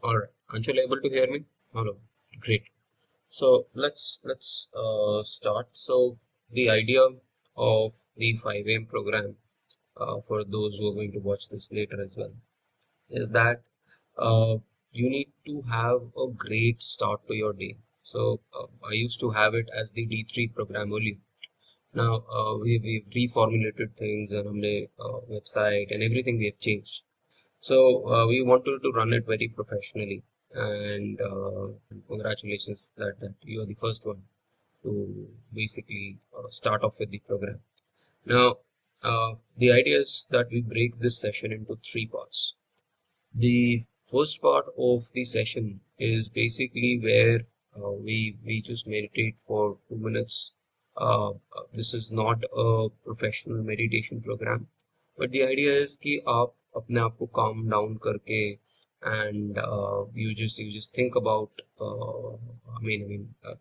All right. Anshul, able to hear me? Hello. Great. So let's start. So the idea of the 5 a.m. program, for those who are going to watch this later as well, is that uh, you need to have a great start to your day. So I used to have it as the D3 program only. Now we've reformulated things and हमने website and everything we have changed. So we wanted to run it very professionally, and congratulations that you are the first one to basically start off with the program. Now, the idea is that we break this session into three parts. The first part of the session is basically where we just meditate for 2 minutes. This is not a professional meditation program, but the idea is कि आप अपने आप को calm down करके and you just think about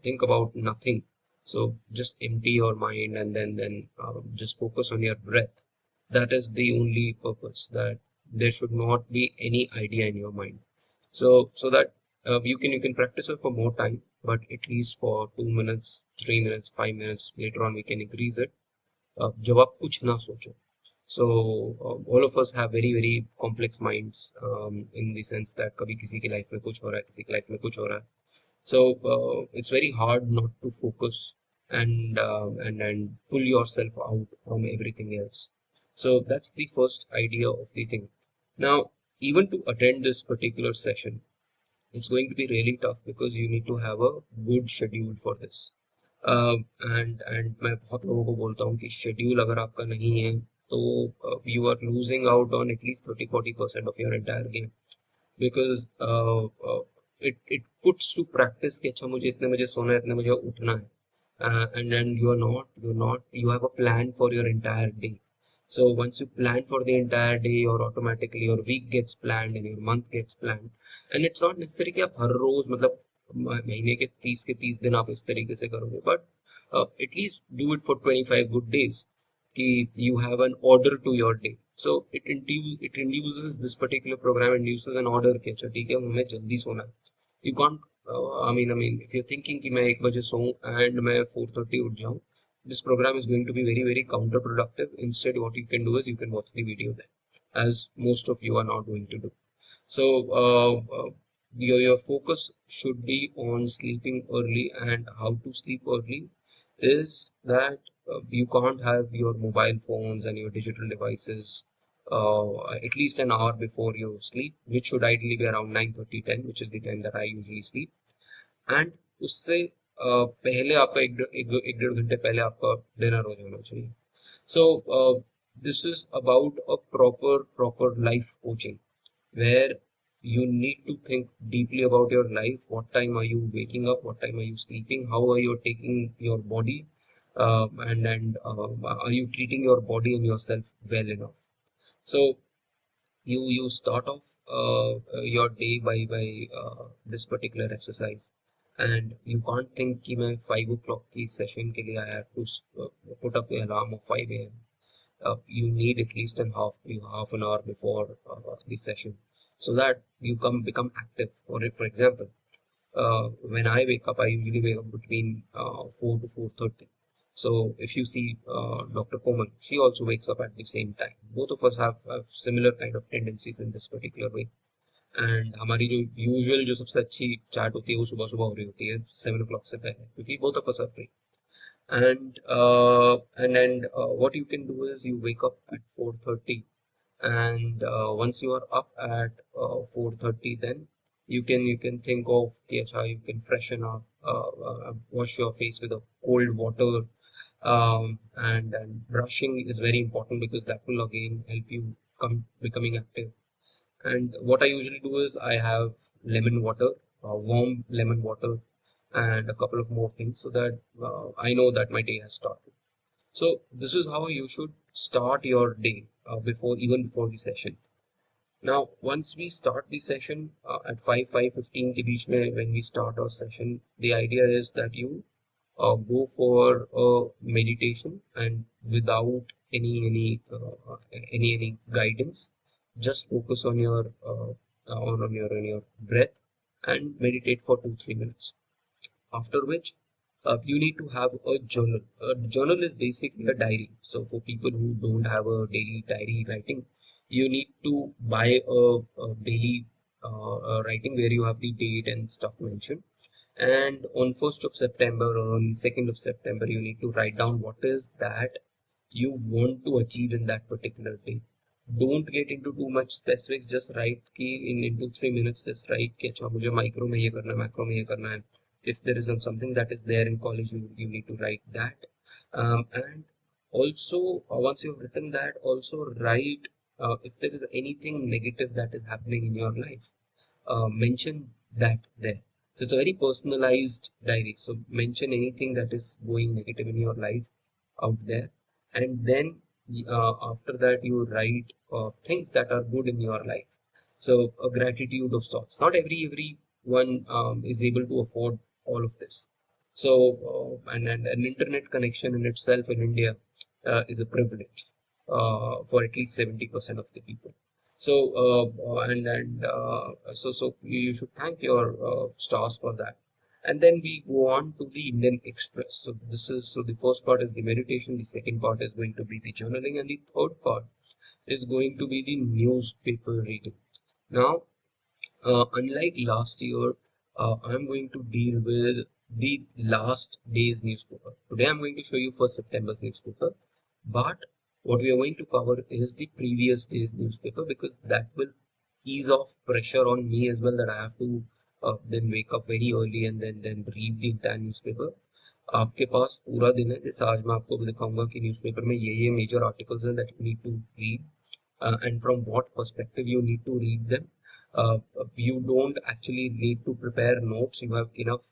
think about nothing. So just empty your mind and then just focus on your breath. That is the only purpose, that there should not be any idea in your mind. So that you can practice it for more time, but at least for 2 minutes, 3 minutes, 5 minutes. Later on we can increase it. जब आप कुछ ना सोचो. So all of us have very very complex minds, in the sense that कभी किसी की life में कुछ हो रहा है, किसी की लाइफ में कुछ हो रहा है. So it's very hard not to focus and pull yourself out from everything else. So that's the first idea of the thing. Now, even to attend this particular session, it's going to be really tough because you need to have a good schedule for this. And मैं बहुत लोगों को बोलता हूँ कि schedule अगर आपका नहीं है तो you are losing out on at least 30-40% of your entire game, because it puts to practice कि अच्छा मुझे इतने बजे सोना है, इतने बजे उठना है, and then you're not you have a plan for your entire day. So once you plan for the entire day, or automatically your week gets planned and your month gets planned. And it's not necessary कि आप हर रोज मतलब महीने के 30 दिन आप इस तरीके से करोगे, but at least do it for 25 good days, कि you have an order to your day. So it induces, this particular program induces an order कि अच्छा ठीक है हमें जल्दी सोना है. You can't I mean if you're thinking कि मैं 1 बजे सोऊं and मैं 4:30 उठ जाऊं, this program is going to be very very counterproductive. Instead, what you can do is you can watch the video then, as most of you are not going to do. So your focus should be on sleeping early. And how to sleep early is that you can't have your mobile phones and your digital devices at least an hour before you sleep, which should ideally be around 9:30, 10, which is the time that I usually sleep. And उससे पहले आपका एक डेढ़ घंटे पहले आपका dinner हो जाना चाहिए. So this is about a proper life coaching, where you need to think deeply about your life. What time are you waking up? What time are you sleeping? How are you taking your body? And are you treating your body and yourself well enough? So you start off your day by this particular exercise, and you can't think कि मैं 5 o'clock की session के लिए I have to put up the alarm of 5 a.m. You need at least half an hour before the session, so that you become active. For example, when I wake up, I usually wake up between 4 to 4:30. So if you see Dr. Komal, she also wakes up at the same time. Both of us have similar kind of tendencies in this particular way. And हमारी जो usual जो सबसे अच्छी chat होती है वो सुबह सुबह हो रही होती है 7 o'clock से पहले, क्योंकि both of us are free. And what you can do is you wake up at 4:30, and once you are up at 4:30, then you can think of कि अच्छा you can freshen up, wash your face with a cold water, and brushing is very important because that will again help you come becoming active. And what I usually do is I have lemon water, warm lemon water, and a couple of more things, so that I know that my day has started. So this is how you should start your day, even before the session. Now, once we start the session at 5:15 के बीच में, when we start our session, the idea is that you go for a meditation, and without any guidance, just focus on your on your breath, and meditate for 2-3 minutes. After which, you need to have a journal. A journal is basically a diary. So for people who don't have a daily diary writing, you need to buy a daily writing where you have the date and stuff mentioned. And on 1st of September or on 2nd of September, you need to write down what is that you want to achieve in that particular day. Don't get into too much specifics. Just write कि in 2-3 minutes. Just write कि अच्छा मुझे micro में ये करना है, macro में ये करना है. If there is something that is there in college, you need to write that. And also, once you've written that, also write if there is anything negative that is happening in your life. Mention that there. So it's a very personalized diary. So mention anything that is going negative in your life out there, and then after that you write things that are good in your life. So a gratitude of sorts. Not everyone is able to afford all of this. So and an internet connection in itself in India is a privilege for at least 70% of the people. So so you should thank your stars for that. And then we go on to the Indian Express. So the first part is the meditation, the second part is going to be the journaling, and the third part is going to be the newspaper reading. Now, unlike last year, I'm going to deal with the last day's newspaper. Today I'm going to show you first September's newspaper, but what we are going to cover is the previous day's newspaper, because that will ease off pressure on me as well, that I have to then wake up very early and then read the entire newspaper. आपके पास पूरा दिन है. जैसे आज मैं आपको दिखाऊंगा कि न्यूज़पेपर में ये मेजर आर्टिकल्स हैं that you need to read, and from what perspective you need to read them. You don't actually need to prepare notes. You have enough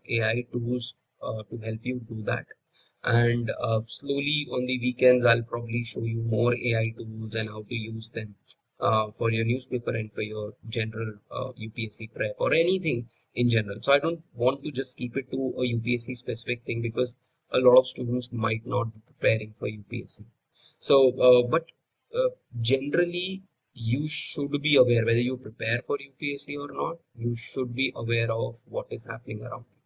AI tools to help you do that. And slowly on the weekends, I'll probably show you more AI tools and how to use them for your newspaper and for your general UPSC prep or anything in general. So I don't want to just keep it to a UPSC specific thing, because a lot of students might not be preparing for UPSC. So, but generally, you should be aware, whether you prepare for UPSC or not, you should be aware of what is happening around you,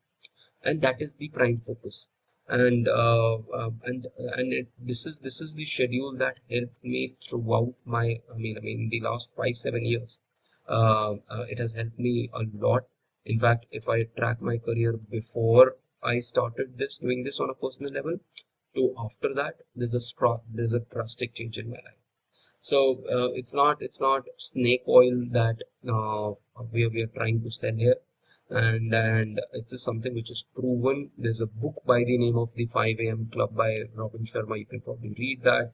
and that is the prime focus. And this is the schedule that helped me throughout my the last 5-7 years. It has helped me a lot. In fact, if I track my career before I started doing this on a personal level, to after that, there's a drastic change in my life. So it's not snake oil that we are trying to sell here, and it is something which is proven. There's a book by the name of the 5 a.m. Club by Robin Sharma. You can probably read that.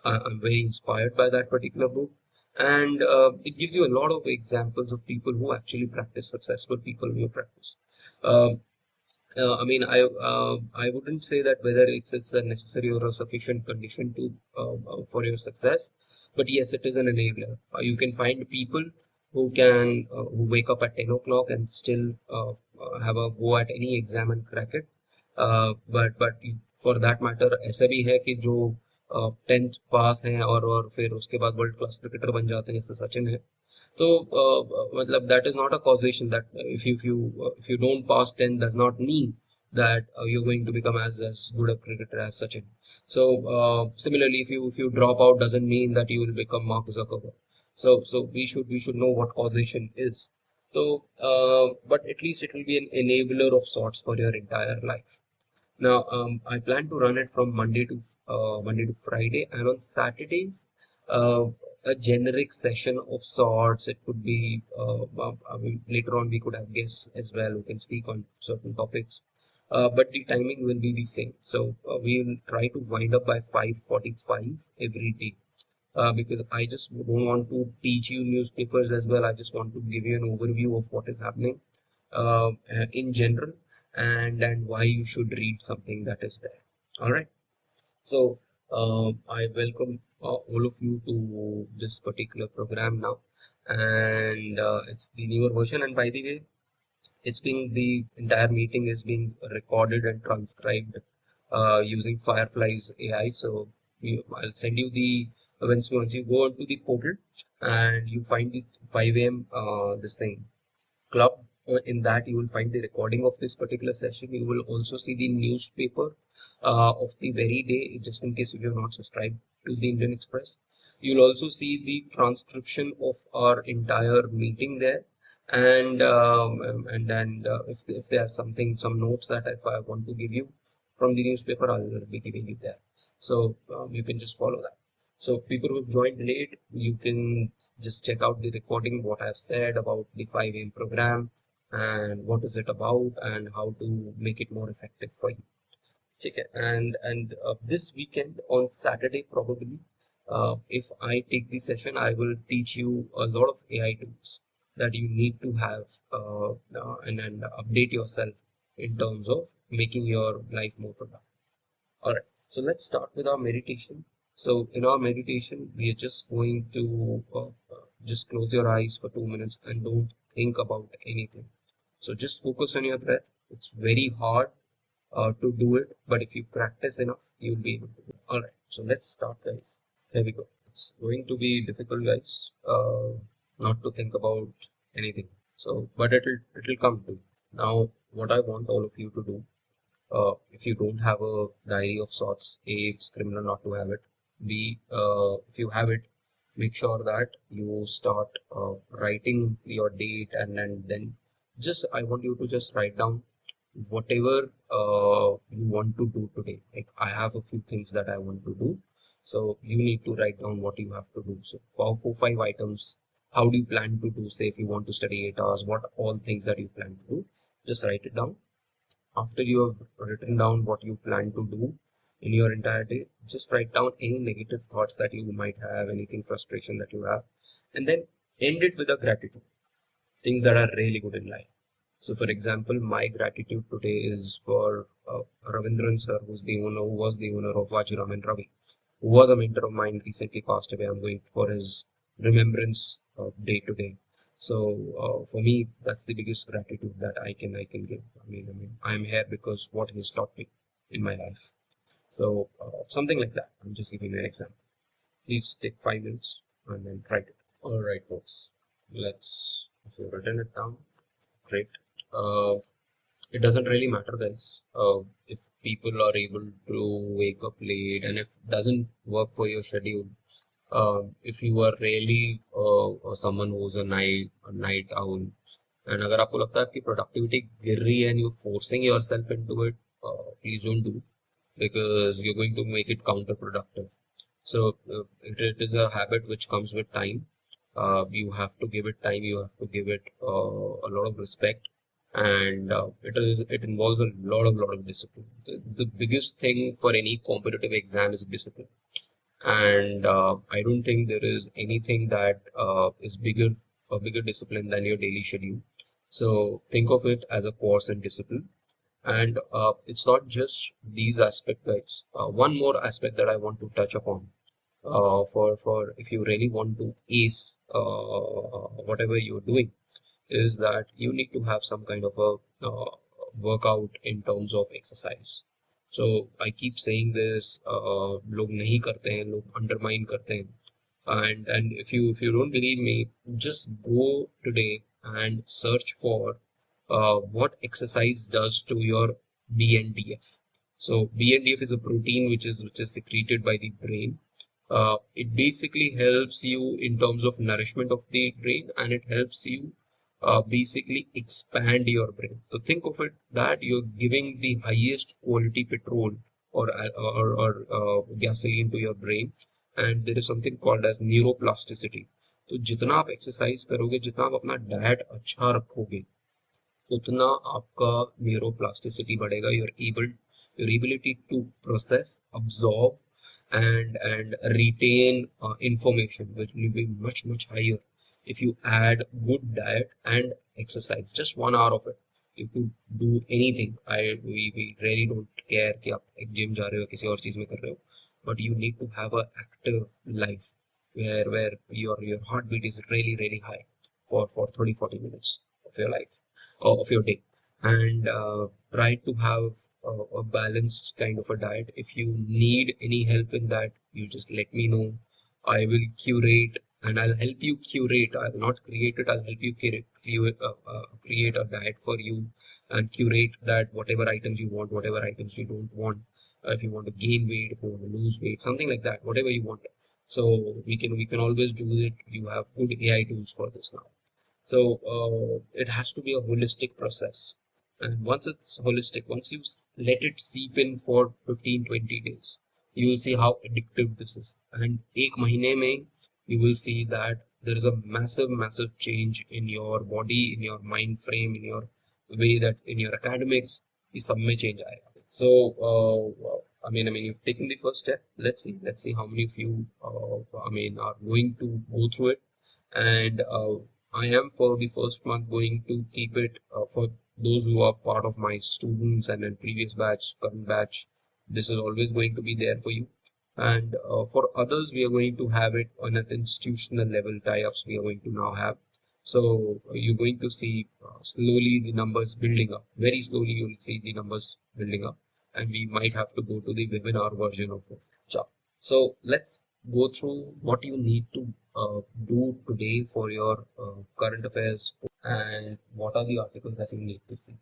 I'm very inspired by that particular book, and it gives you a lot of examples of people who actually practice, successful people who practice. Um I wouldn't say that whether it's a necessary or a sufficient condition to for your success, but yes, it is an enabler. You can find people who wake up at 10 o'clock and still have a go at any exam and crack it. But for that matter, ऐसा भी है कि जो 10th पास हैं और फिर उसके बाद वर्ल्ड क्लास क्रिकेटर बन जाते हैं, जैसे सचिन है. So, matlab, that is not a causation that if you don't pass 10 does not mean that you're going to become as good a cricketer as Sachin. So similarly, if you drop out doesn't mean that you will become Mark Zuckerberg. So we should know what causation is. So but at least it will be an enabler of sorts for your entire life. Now, I plan to run it from Monday to Friday, and on Saturdays, uh, a generic session of sorts. It could be I mean, later on we could have guests as well who can speak on certain topics, but the timing will be the same. So we will try to wind up by 5:45 every day. Because I just don't want to teach you newspapers as well. I just want to give you an overview of what is happening in general, and why you should read something that is there. All right. So I welcome all of you to this particular program now, and it's the newer version. And by the way, the entire meeting is being recorded and transcribed using Firefly's AI. So I'll send you the once you go onto the portal and you find the 5 a.m. This thing club, in that you will find the recording of this particular session. You will also see the newspaper of the very day, just in case if you're not subscribed to the Indian Express. You'll also see the transcription of our entire meeting there, and then if there's some notes that if I want to give you from the newspaper, I'll be giving you there. So you can just follow that. So people who've joined late, you can just check out the recording, what I've said about the 5 a.m. program and what is it about and how to make it more effective for you. Okay. And this weekend on Saturday probably, if I take the session, I will teach you a lot of AI tools that you need to have and update yourself in terms of making your life more productive. All right, so let's start with our meditation. So in our meditation, we are just going to just close your eyes for 2 minutes and don't think about anything. So just focus on your breath. It's very hard to do it, but if you practice enough, you'll be able to do it. All right, so let's start, guys. Here we go. It's going to be difficult, guys, not to think about anything. So, but it'll come to you. Now, what I want all of you to do, if you don't have a diary of sorts, A, it's criminal not to have it. B, if you have it, make sure that you start writing your date, and then just I want you to just write down whatever you want to do today. Like I have a few things that I want to do, so you need to write down what you have to do. So for 4 5 items, how do you plan to do? Say if you want to study 8 hours, what all things that you plan to do, just write it down. After you have written down what you plan to do in your entire day, just write down any negative thoughts that you might have, anything frustration that you have, and then end it with a gratitude, things that are really good in life. So for example, my gratitude today is for Ravindran sir, who was the owner of Vajiram and Ravi, who was a mentor of mine, recently passed away. I'm going for his remembrance day today. So for me, that's the biggest gratitude that I can give. I'm here because what he's taught me in my life. So something like that. I'm just giving you an example. Please take 5 minutes and then write it. All right, folks. If you've written it down, great. Uh, it doesn't really matter, guys. If people are able to wake up late and if it doesn't work for your schedule, if you are really someone who's a night owl, and अगर आपको लगता है आपकी productivity गिर रही है and you're forcing yourself into it, please don't do, because you're going to make it counterproductive. So it is a habit which comes with time. You have to give it time. You have to give it a lot of respect, and it involves a lot of discipline. The biggest thing for any competitive exam is discipline, and I don't think there is anything that is a bigger discipline than your daily schedule. So think of it as a course in discipline, and it's not just these aspects, guys. One more aspect that I want to touch upon, for if you really want to ace whatever you're doing, is that you need to have some kind of a workout in terms of exercise. So I keep saying this, लोग नहीं करते हैं, लोग undermine करते हैं, and if you don't believe me, just go today and search for what exercise does to your BNDF. So BNDF is a protein which is secreted by the brain. It basically helps you in terms of nourishment of the brain, and it helps you basically expand your brain. So think of it that you're giving the highest quality petrol or gasoline to your brain, and there is something called as neuroplasticity. तो जितना आप exercise करोगे, जितना आप अपना diet अच्छा रखोगे, उतना आपका न्यूरोप्लास्टिसिटी बढ़ेगा. Your ability to process, absorb, and retain information will be much higher if you add good diet and exercise. Just 1 hour of it. You could do anything. We really don't care कि आप एक gym जा रहे हो, किसी और चीज में कर रहे हो, but you need to have a active life where your heartbeat is really high for 30 40 minutes of your life, or of your day, and try to have a balanced kind of a diet. If you need any help in that, you just let me know. I will curate, and I'll help you curate. I'll not create it. I'll help you create a diet for you and curate that whatever items you want, whatever items you don't want. If you want to gain weight, if you want to lose weight, something like that, whatever you want. So we can always do it. You have good AI tools for this now. So it has to be a holistic process. And once it's holistic, once you let it seep in for 15-20 days, you will see how addictive this is. And ek mahine mein, you will see that there is a massive, massive change in your body, in your mind frame, in your way that in your academics, is sab mein change aayega. So, I mean, you've taken the first step. Let's see how many of you, are going to go through it. And I am for the first month going to keep it for those who are part of my students and then previous batch, current batch. This is always going to be there for you. And for others, we are going to have it on an institutional level tie-ups we are going to now have. So you're going to see slowly the numbers building up. Very slowly you will see the numbers building up, and we might have to go to the webinar version of it. So let's go through what you need to do today for your current affairs and what are the articles that you need to see.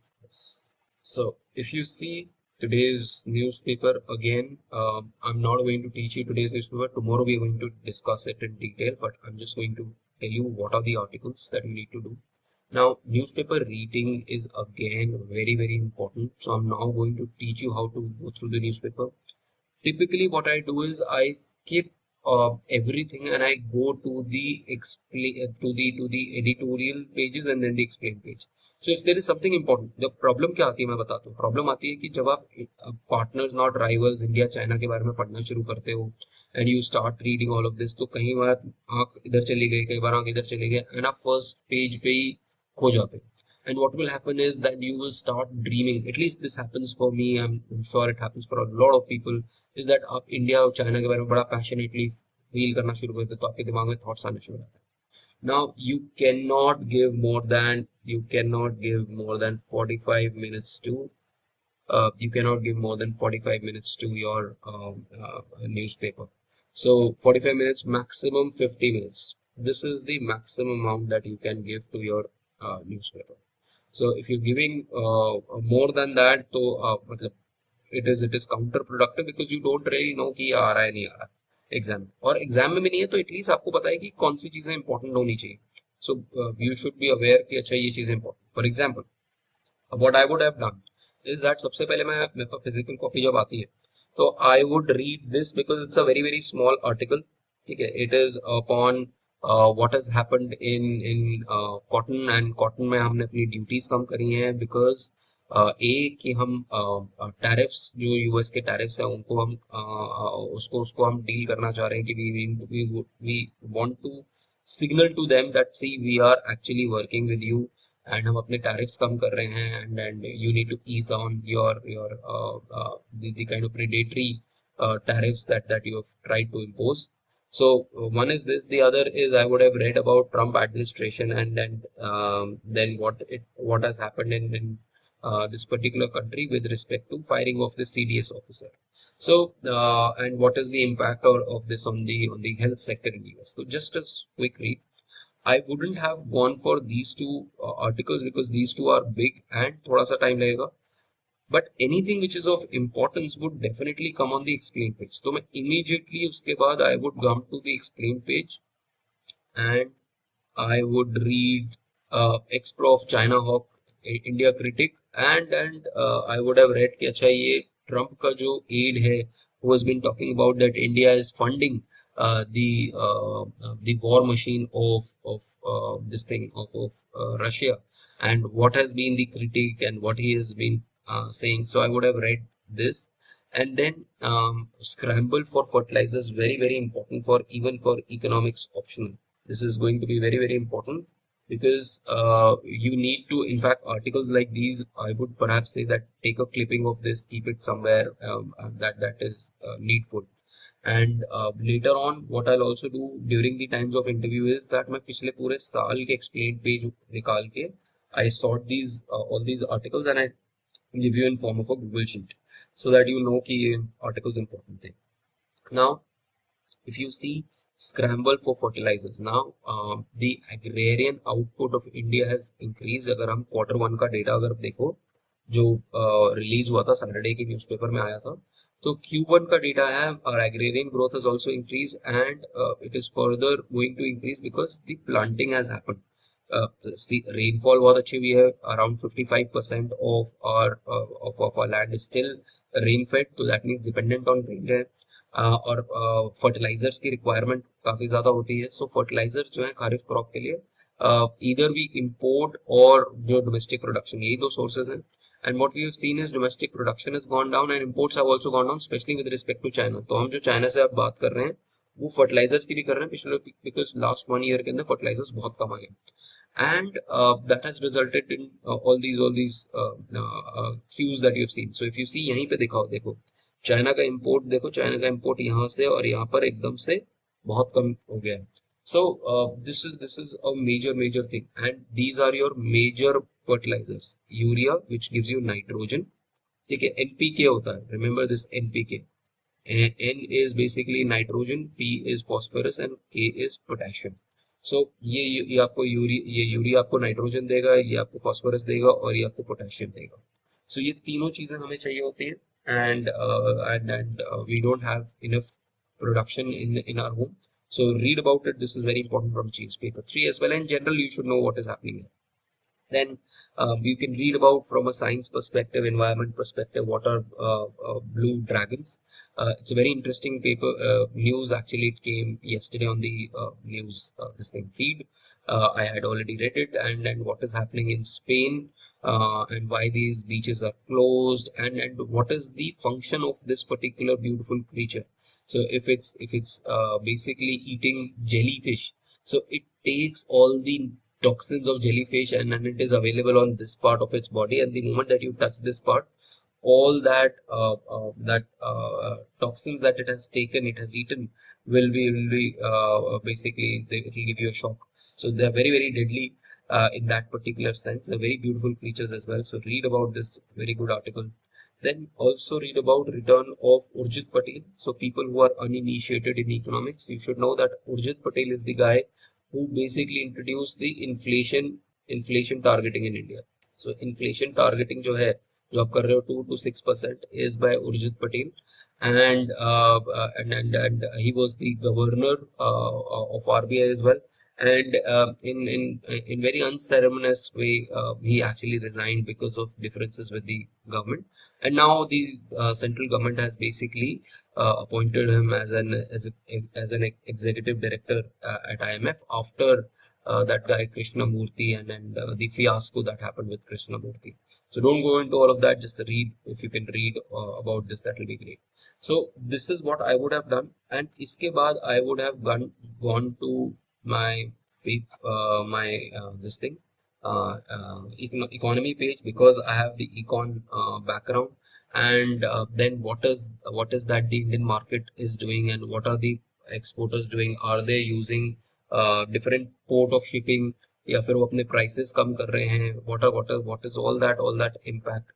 So if you see today's newspaper again, I'm not going to teach you today's newspaper. Tomorrow we are going to discuss it in detail, but I'm just going to tell you what are the articles that you need to do. Now, newspaper reading is again very, very important. So I'm now going to teach you how to go through the newspaper. Typically what I do is I skip everything and I go to the explain to the editorial pages and then the explain page. So if there is something important, the problem क्या आती है मैं बताता हूँ. Problem आती है कि जब आप partners not rivals India China के बारे में पढ़ना शुरू करते हो and you start reading all of this, तो कहीं बार आँख इधर चली गई, कई बार आँख इधर चली गई and आप first page पे ही खो जाते हो. And what will happen is that you will start dreaming. At least this happens for me. I'm sure it happens for a lot of people. Is that आप इंडिया और China के बारे में बड़ा पैशनेटली फील करना शुरू करते हो तो आपके दिमाग में थॉट्स आने शुरू होते हैं. Now you cannot give more than 45 minutes to you cannot give more than 45 minutes to your newspaper. So 45 minutes, maximum 50 minutes. This is the maximum amount that you can give to your newspaper. So if you're giving more than that, तो मतलब it is counterproductive because you don't really know कि आ रहा है नहीं आ रहा exam और exam में भी नहीं है तो एटलीस्ट आपको पता है कि कौन सी चीजें इंपॉर्टेंट होनी चाहिए. सो यू शुड बी अवेयर कि अच्छा ये चीजें important. For example what I would have done is that सबसे पहले मैं मेरे पास फिजिकल कॉपी जब आती है तो I would read this because it's a very very small article. ठीक है, it is upon what has happened in cotton and cotton में हमने अपनी ड्यूटीज कम करी हैं because कि हम टैरिफ्स जो यूएस के टैरिफ्स हैं उनको हम उसको हम डील करना चाह रहे हैं कि we want to signal to them that see we are actually working with you and हम अपने tariffs कम कर रहे हैं and you need to ease on your the kind of predatory tariffs that you have tried to impose. So one is this. The other is I would have read about Trump administration and then what has happened in this particular country with respect to firing of the CDS officer. So and what is the impact of this on the health sector in US. So just a quick read. I wouldn't have gone for these two articles because these two are big and thoda sa time लगेगा. But anything which is of importance would definitely come on the explain page. So मैं immediately उसके बाद I would come to the explain page and I would read ex-prof China Hawk India critic and I would have read कि अच्छा ये Trump का जो aid है who has been talking about that India is funding the war machine of this thing of Russia and what has been the critique and what he has been saying. So I would have read this and then scramble for fertilizers, very very important for even for economics optional. This is going to be very very important because you need to, in fact, articles like these, I would perhaps say that take a clipping of this, keep it somewhere that is needful. And later on what I'll also do during the times of interview is that मैं पिछले पूरे साल के explain page निकाल के I sort these all these articles and I give you in form of a Google sheet so that you know कि ये articles important thing. Now if you see scramble for fertilizers. Now the agrarian output of India has increased. अगर हम Q1 का data अगर देखो जो release हुआ था सैटरडे के न्यूज़पेपर में आया था, तो Q1 का डेटा है, और agrarian growth has also increased, and it is further going to increase because the planting has happened. Rainfall बहुत अच्छी हुई है, around 55% of our land is still rain fed, so that means dependent on rain है. और fertilisers की requirement काफी ज्यादा होती है, सो फर्टिलाइजर्स जो है खारिफ क्रॉप के लिए ईदर वी इंपोर्ट और जो डोमेस्टिक प्रोडक्शन, यही दो सोर्सेज हैं. And what we have seen is domestic production has gone down and imports have also gone down, specially with respect to China. तो हम जो चाइना से अब बात कर रहे हैं वो फर्टिलाइजर्स की भी कर रहे हैं पिछले, बिकॉज लास्ट 1 ईयर के अंदर फर्टिलाइजर्स बहुत कम आए, and that has resulted in all these cues that you have seen. So if you see यहीं पे दिखाओ, देखो चाइना का इंपोर्ट, देखो चाइना का इंपोर्ट यहाँ से और यहाँ पर एकदम से बहुत कम हो गया है. So this is a major thing, and these are your major fertilizers. Urea, which gives you nitrogen, ठीक है. NPK होता है, remember this NPK. N is basically nitrogen, P is phosphorus and K is potassium. So ये आपको urea आपको nitrogen देगा, ये आपको फॉस्फोरस देगा और ये आपको पोटेशियम देगा. So ये तीनों चीजें हमें चाहिए होती है, and we don't have enough production in our home. So read about it. This is very important from GS paper 3 as well. In general, you should know what is happening here. Then you can read about from a science perspective, environment perspective, what are blue dragons. It's a very interesting paper, news. Actually, it came yesterday on the news this thing feed. I had already read it, and what is happening in Spain, and why these beaches are closed, and what is the function of this particular beautiful creature. So if it's basically eating jellyfish, so it takes all the toxins of jellyfish, and it is available on this part of its body, and the moment that you touch this part, all that toxins that it has taken, it has eaten, will be basically it will give you a shock. So they are very deadly in that particular sense. They're very beautiful creatures as well. So read about this very good article. Then also read about return of Urjit Patel. So people who are uninitiated in economics, you should know that Urjit Patel is the guy who basically introduced the inflation targeting in India. So inflation targeting जो है, जो आप कर रहे हो 2 to 6% is by Urjit Patel, and he was the governor of RBI as well. And in very unceremonious way, he actually resigned because of differences with the government. And now the central government has basically appointed him as an executive director at IMF after that guy Krishnamurthy, and the fiasco that happened with Krishnamurthy. So don't go into all of that. Just read. If you can read about this, that will be great. So this is what I would have done, and iske baad I would have gone to my this thing economy page, because I have the econ background. And then what is that the Indian market is doing, and what are the exporters doing? Are they using different port of shipping, या फिर वो अपने prices कम कर रहे हैं? What is all that impact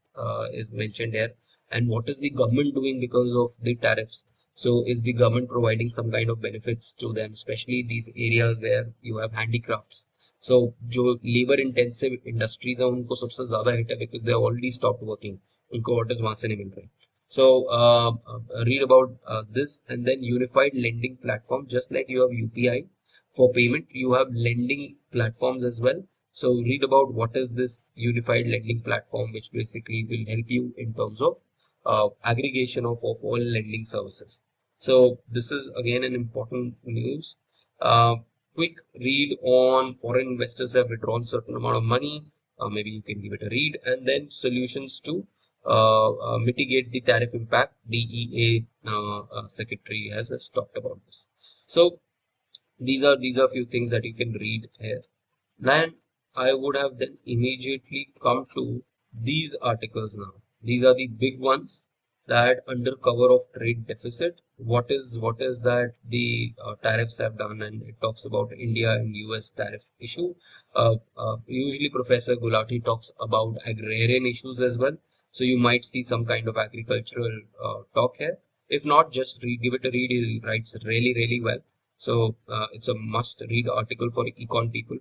is mentioned here, and what is the government doing because of the tariffs? So is the government providing some kind of benefits to them, especially these areas where you have handicrafts? So जो labor intensive industries हैं उनको सबसे ज़्यादा hit है, because they have already stopped working. उनको orders वहाँ से नहीं मिल रहे. So read about this. And then unified lending platform, just like you have UPI for payment, you have lending platforms as well. So read about what is this unified lending platform, which basically will help you in terms of aggregation of all lending services. So this is again an important news. Quick read on foreign investors have withdrawn certain amount of money. Maybe you can give it a read. And then solutions to mitigate the tariff impact. DEA secretary has talked about this. So these are few things that you can read here. Then I would have then immediately come to these articles now. These are the big ones, that under cover of trade deficit, what is that the tariffs have done, and it talks about India and US tariff issue. Usually Professor Gulati talks about agrarian issues as well. So you might see some kind of agricultural talk here. If not, just give it a read. He writes really well. So it's a must read article for econ people.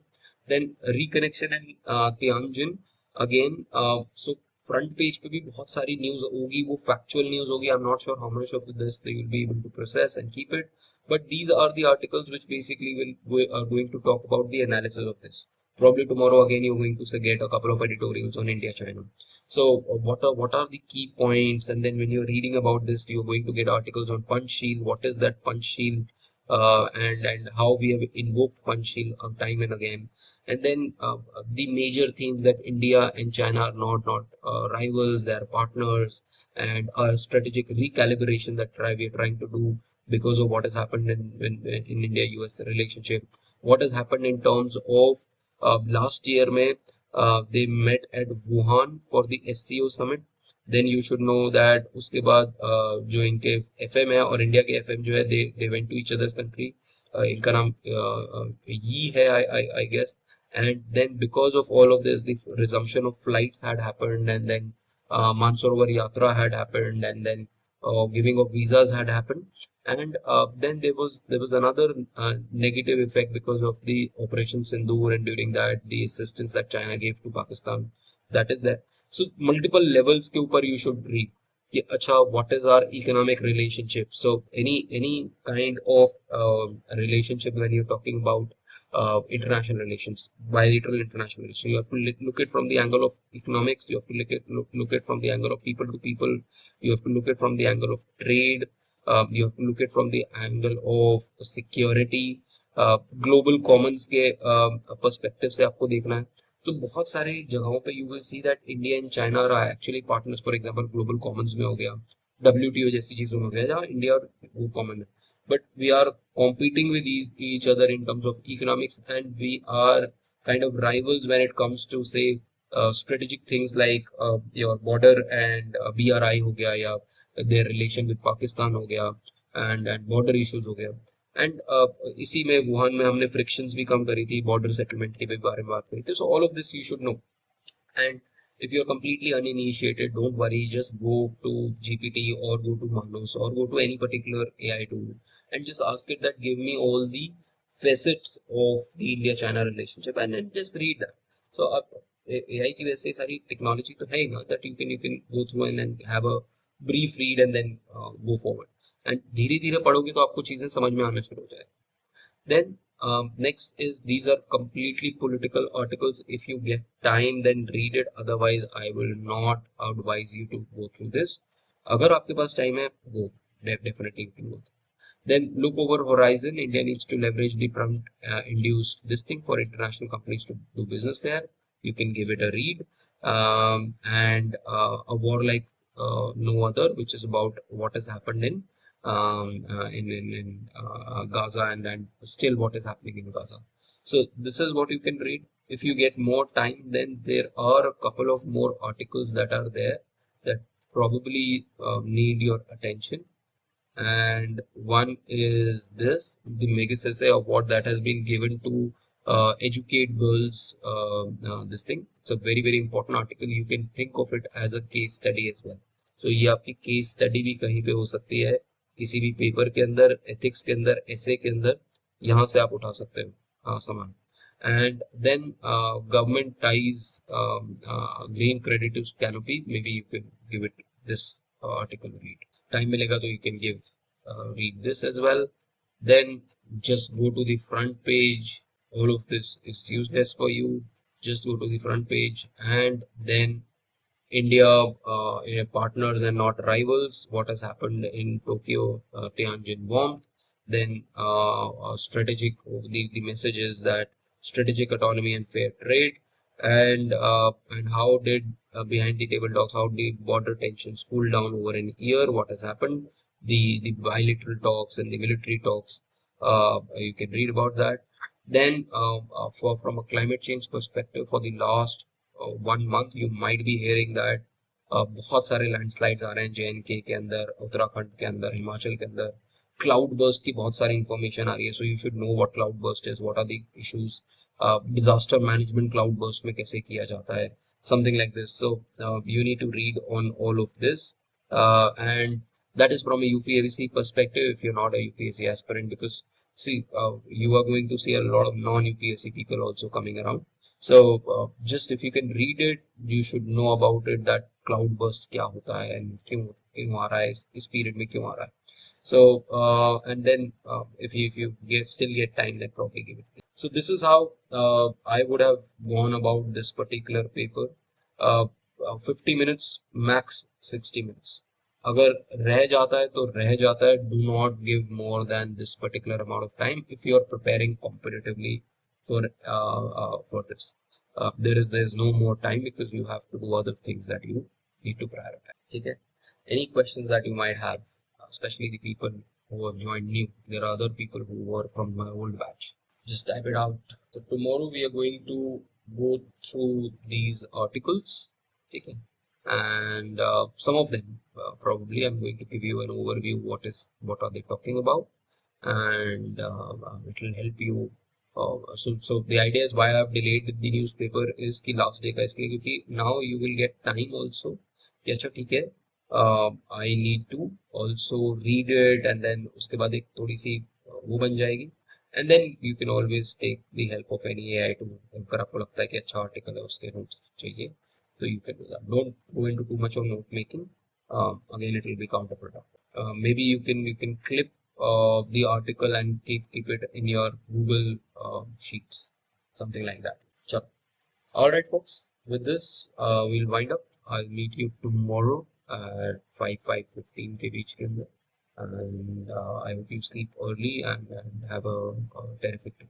Then reconnection and Tianjin again. So front page पे भी बहुत सारी news होगी, वो factual news होगी. I'm not sure how much of this they will be able to process and keep it, but these are the articles which basically are going to talk about the analysis of this. Probably tomorrow again you're going to get a couple of editorials on India China. So what are the key points, and then when you're reading about this you're going to get articles on Panchsheel. What is that Panchsheel? And how we have invoked Panchsheel time and again, and then the major themes that India and China are not rivals, they are partners, and a strategic recalibration that we are trying to do because of what has happened in India-US relationship. What has happened in terms of last year May, they met at Wuhan for the SCO summit. Then you should know that उसके बाद जो इनके FM है और India के FM जो है they went to each others country. इनका नाम यी है I guess. And then because of all of this the resumption of flights had happened, and then Mansarovar Yatra had happened, and then giving of visas had happened, and then there was another negative effect because of the Operation Sindoor, and during that the assistance that China gave to Pakistan, that is there. So multiple levels के ऊपर you should read कि अच्छा what is our economic relationship. So any kind of relationship when you're talking about international relations, bilateral international relations, you have to look at from the angle of economics. You have to look at from the angle of people to people. You have to look at from the angle of trade. You have to look at from the angle of security. Global commons के perspective से आपको देखना है. तो बहुत सारे जगहों पे you will see that India and China are actually partners. For example global commons में हो गया, WTO जैसी चीजों में हो गया जहाँ इंडिया और वो कॉमन है, but we are competing with each other in terms of economics, and we are kind of rivals when it comes to say strategic things like your border and BRI हो गया, या their relation with Pakistan हो गया, and border issues हो गया. And इसी में Wuhan में हमने फ्रिक्शंस भी कम करी थी, बॉर्डर सेटलमेंट के भी बारे में बात करी थी. So all of this you should no. And if you're completely uninitiated, don't worry, just go to GPT or go to Manus or go to any particular AI tool and just ask it that give me all the facets of the India-China relationship, and then just read that. So AI की वैसे सारी technology तो है ही ना, that you can go through and then have a brief read and then go forward. And धीरे धीरे पढ़ोगे तो आपको चीजें समझ में आना शुरू हो जाए. Then next is these are completely political articles. If you get time, then read it. Otherwise, I will not advise you to go through this. अगर आपके पास time है, go. Definitely you can go. Then look over horizon. India needs to leverage the prompt induced this thing for international companies to do business there. You can give it a read. And a war like no other, which is about what has happened in Gaza, and still what is happening in Gaza. So this is what you can read. If you get more time, then there are a couple of more articles that are there that probably need your attention. And one is this, the Megas essay of what that has been given to educate girls. This thing, it's a very very important article. You can think of it as a case study as well. So ये आपकी case study भी कहीं पे हो सकती है, किसी भी पेपर के अंदर, ethics के अंदर, essay के अंदर, यहाँ से आप उठा सकते हो सामान. And then government ties green credit canopy. Maybe you can give it this article read. Time मिलेगा तो you can give read this as well. Then just go to the front page. All of this is useless for you. Just go to the front page, and then India partners and not rivals. What has happened in Tokyo, Tianjin bombed. Then strategic. The message is that strategic autonomy and fair trade, and how did behind the table talks, how did border tensions cool down over an year? What has happened? The bilateral talks and the military talks. You can read about that. Then from a climate change perspective, for the last 1 month you might be hearing that बहुत सारे landslides आ रहे हैं JNK के अंदर, उत्तराखंड के अंदर, हिमाचल के अंदर. क्लाउड बर्स्ट की बहुत सारी इंफॉर्मेशन आ रही है. So you should know what cloud burst is, what are the issues, disaster management cloud burst में कैसे किया जाता है, something like this. So you need to read on all of this, and that is from a UPSC perspective if you're not a UPSC aspirant, because see, you are going to see a lot of non-UPSC people also coming around. So just if you can read it, you should know about it, that cloudburst क्या होता है and क्यों आ रहा है इस period में क्यों आ रहा है. So and then if you get still get time, then probably give it. So this is how I would have gone about this particular paper. Uh, 50 minutes max 60 minutes. अगर रह जाता है तो रह जाता है. Do not give more than this particular amount of time if you are preparing competitively for this. There is no more time because you have to do other things that you need to prioritize. ठीक है? Any questions that you might have, especially the people who have joined new. There are other people who were from my old batch. Just type it out. So tomorrow we are going to go through these articles. Okay. And some of them probably I'm going to give you an overview what are they talking about, and it will help you. So the idea is why I have delayed the newspaper is कि last day का इसलिए क्योंकि now you will get time also कि अच्छा ठीक है, I need to also read it and then उसके बाद एक थोड़ी सी वो बन जाएगी. And then you can always take the help of any AI tool. अगर आपको लगता है कि अच्छा आर्टिकल है उसके notes चाहिए, so you can do that. Don't go into too much of note making. Again, it will be counterproductive. Maybe you can clip the article and keep it in your Google sheets, something like that. Chuck. All right, folks. With this, we'll wind up. I'll meet you tomorrow at 5:15 के बीच के अंदर. And I hope you sleep early and have a terrific day.